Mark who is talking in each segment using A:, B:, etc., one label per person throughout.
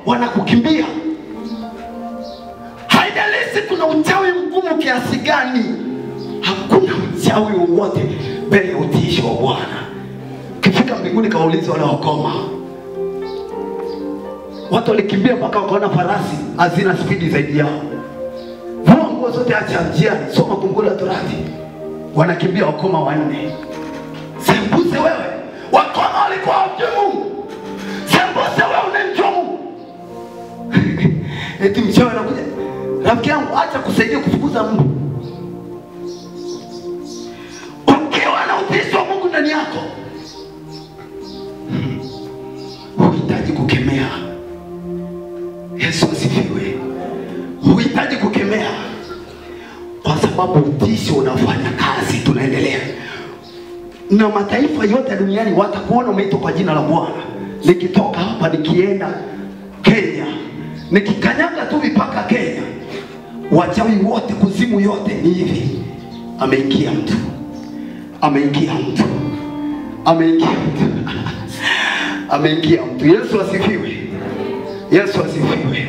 A: wanakukimbia. Haijalishi kuna uchawi mgumu kiasi gani, hakuna uchawi wowote mbele ya utiisho wa Bwana. Kifika mbinguni kaulize wale wakoma. Watu walikimbia mpaka wakaona farasi hazina spidi zaidi yao. Vua nguo zote, acha njiani, soma Kumbukumbu la Torati. Wanakimbia wakoma 4. Sembuse wewe, wakoma walikuwa hawajui Mungu. Sembuse wewe unamjua Mungu. Eti mchawi anakuja, rafiki yangu, acha kusaidia kufukuza Mungu. Ukiwa na utiisho wa Mungu ndani yako, huhitaji kukemea. Yesu asifiwe. Huhitaji kukemea, kwa sababu utiisho unafanya kazi. Tunaendelea. Na mataifa yote duniani watakuona umeitwa kwa jina la Bwana. Nikitoka hapa nikienda Kenya, nikikanyaga tu mipaka Kenya, wachawi wote, kuzimu yote ni hivi: ameingia mtu, ameingia mtu, ameingia mtu, ameingia mtu. Yesu asifiwe. Yesu asifiwe.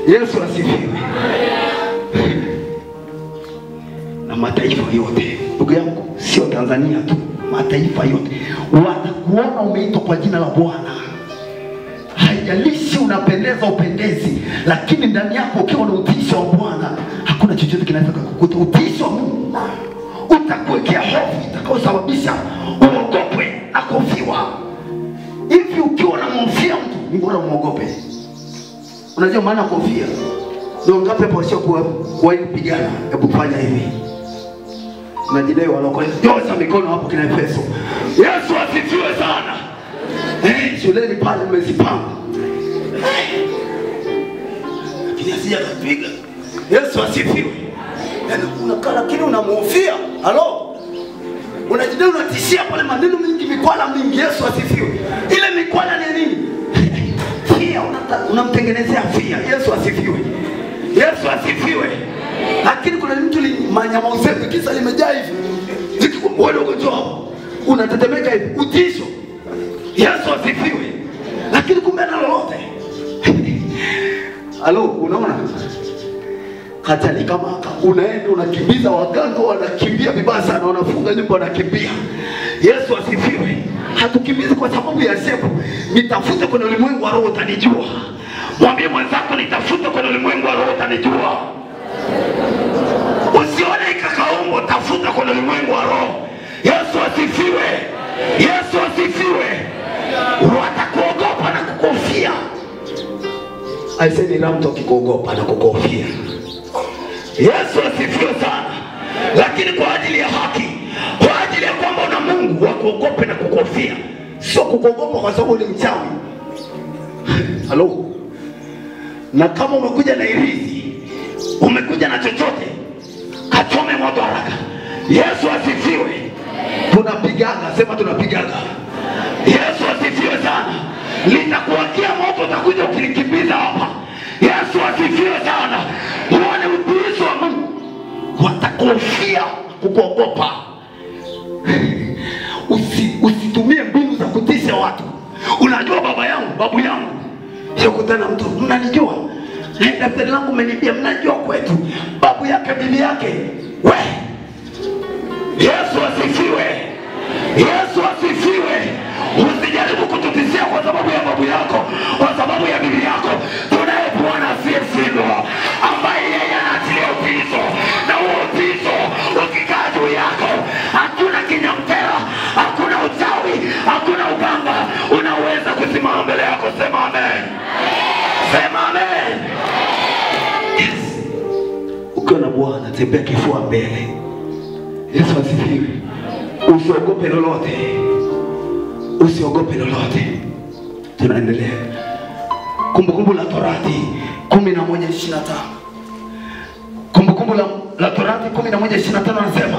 A: Yesu asifiwe. Na mataifa yote, ndugu yangu, sio Tanzania tu, mataifa yote watakuona umeitwa kwa jina la Bwana. Haijalishi unapendeza upendezi, lakini ndani yako ukiwa na utiisho wa Bwana, hakuna chochote kinaweza kukukuta. Utiisho wa Mungu utakuwekea hofu itakayosababisha uogope na kufiwa. Hivi ukiwa unamhofia mtu, ni bora umuogope. Unajua maana kofia? Ndio ngapi hapo sio kwa kupigana? Hebu fanya hivi. Unajidai walokole. Nyosha mikono hapo kina Efeso. Yesu asifiwe sana. Shuleni pale mmezipanga. Lakini asija kupiga. Yesu asifiwe. Yaani unakaa lakini unamhofia. Halo? Unajidai unatishia pale maneno mengi, mikwala mingi. Yesu asifiwe. Ile mikwala ni nini? Fia, unamtengenezea fia. Yesu asifiwe. Yesu asifiwe. Lakini kuna mtu manyama usepe kisa limejaa hivi. Wewe ugonjwa unatetemeka hivi, utiisho. Yesu asifiwe. Lakini kumbe na lolote. Halo, unaona? Katali kama unaenda unakimbiza, waganga wanakimbia vibaya sana, wanafunga nyumba wanakimbia. Yesu asifiwe. Hatukimbizi kwa sababu ya shepu. Nitafute kwenye ulimwengu wa roho utanijua. Mwambie mwenzako, nitafute kwenye ulimwengu wa roho utanijua. Usione ikakaumbo, tafuta kwenye ulimwengu wa roho. Yesu asifiwe. Yesu asifiwe. Watakuogopa na kukufia. Aiseni mtu akikuogopa na kukufia. Yesu asifiwe sana. Lakini kwa ajili ya haki, kwa ajili ya kwamba una Mungu, wakuogope na kukufia. Sio kukuogopa kwa sababu ni mchawi. Halo. Na kama umekuja na irizi, umekuja na chochote, kachome moto haraka. Yesu asifiwe. Tunapigaga, sema tunapigaga. Yesu asifiwe sana. Litakuwakia moto, utakuja ukilikimbiza hapa. Yesu asifiwe sana. Uone utiisho wa Mungu. Watakufia kukuogopa. Usitumie mbinu za kutisha watu. Unajua baba yangu, babu yangu, sio kutana mtu, mnanijua. Daktari langu umenibia, mnajua kwetu. Babu yake, bibi yake. We. Yesu asifiwe. Yesu asifiwe. Usijaribu kututishia kwa sababu ya babu yako, kwa sababu ya bibi yako. Tunaye Bwana asiyeshindwa, ambaye yeye anaachilia utiisho. Na huo utiisho ukikaa juu yako, hakuna kinyamkera, hakuna uchawi, hakuna uganga unaweza kusimama mbele yako. Sema amen. Sema amen. Yes. Ukiwa na Bwana, tembea kifua mbele. Yesu asifiwe. Usiogope lolote. Usiogope lolote. Tunaendelea. Kumbukumbu la Torati 11:25. Kumbukumbu la Torati 11:25 anasema,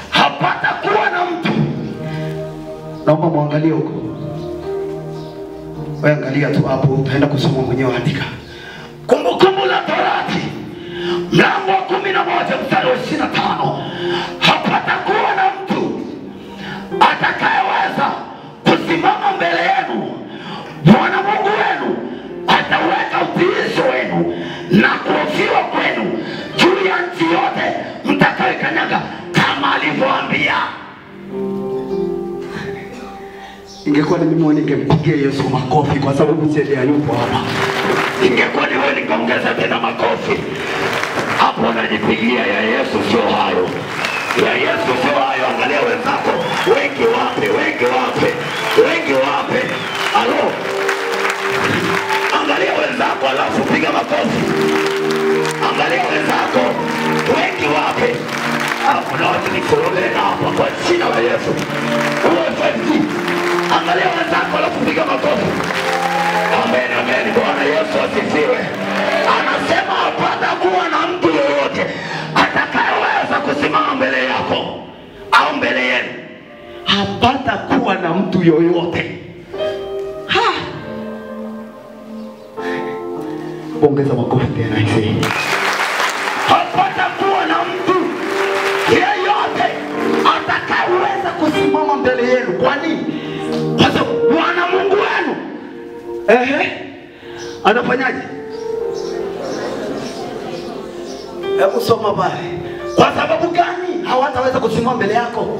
A: hapata kuwa na mtu. Naomba muangalie huko. Wewe angalia tu hapo, utaenda kusoma mwenyewe, andika. Kumbukumbu la Torati mlango wa 11:25. Hapata kuwa na mtu atakayeweza kusimama mbele yenu. Bwana Mungu wenu ataweka utiisho wenu na kuofiwa kwenu juu ya nchi yote mtakayokanyaga kama alivyoambia. Ingekuwa ni mimi ningempigia Yesu makofi kwa sababu Chede hayupo hapa. Ingekuwa ni wewe ningeongeza tena makofi. Hapo unajipigia ya Yesu sio hayo. Ya Yesu sio hayo. Angalia wenzako, wengi wape, wengi wape, wengi wape. Alo. Angalia wenzako alafu piga makofi. Angalia wenzako, wengi wape. Hapo na watu nikorogena hapa kwa jina la Yesu. Angalia wenzako alafu piga makofi. Amen, amen. Bwana Yesu asifiwe. Anasema hapata kuwa na mtu yoyote atakayeweza kusimama mbele yako au mbele yenu. Hapata kuwa na mtu yoyote. Ongeza makofi tena hivi. Hapata kuwa na mtu yeyote atakayeweza kusimama mbele yenu. Kwa nini? Kwa sababu Bwana Mungu wenu anafanyaje? Hebu soma pale. Kwa sababu gani hawataweza kusimama mbele yako?